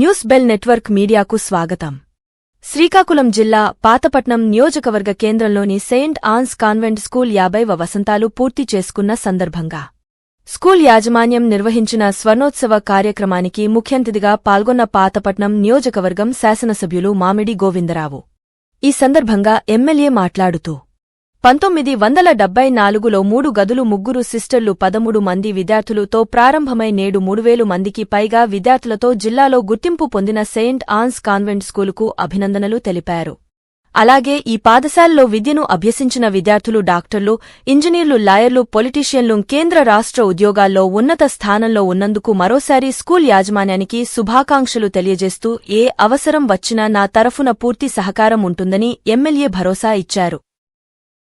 News bell network మీడియాకు స్వాగతం. శ్రీకాకుళం జిల్లా పాతపట్నం నియోజకవర్గ కేంద్రంలోని సెయింట్ ఆన్స్ కాన్వెంట్ స్కూల్ 50వ వసంతాలు పూర్తి చేసుకున్న సందర్భంగా స్కూల్ యాజమాన్యం నిర్వహించిన స్వర్ణోత్సవ కార్యక్రమానికి ముఖ్యంతిథిగా పాల్గొన్న పాతపట్నం నియోజకవర్గం శాసనసభ్యులు మామిడి గోవిందరావు. ఈ సందర్భంగా ఎమ్మెల్యే మాట్లాడుతూ 1974లో 3 గదులు 3 సిస్టర్లు 13 మంది విద్యార్థులతో ప్రారంభమై నేడు 3000 మందికి పైగా విద్యార్థులతో జిల్లాలో గుర్తింపు పొందిన సెయింట్ ఆన్స్ కాన్వెంట్ స్కూలుకు అభినందనలు తెలిపారు. అలాగే ఈ పాఠశాలలో విద్యను అభ్యసించిన విద్యార్థులు డాక్టర్లు, ఇంజనీర్లు, లాయర్లు, పొలిటీషియన్లు కేంద్ర రాష్ట్ర ఉద్యోగాల్లో ఉన్నత స్థానంలో ఉన్నందుకు మరోసారి స్కూల్ యాజమాన్యానికి శుభాకాంక్షలు తెలియజేస్తూ ఏ అవసరం వచ్చినా నా తరఫున పూర్తి సహకారం ఉంటుందని ఎమ్మెల్యే భరోసా ఇచ్చారు.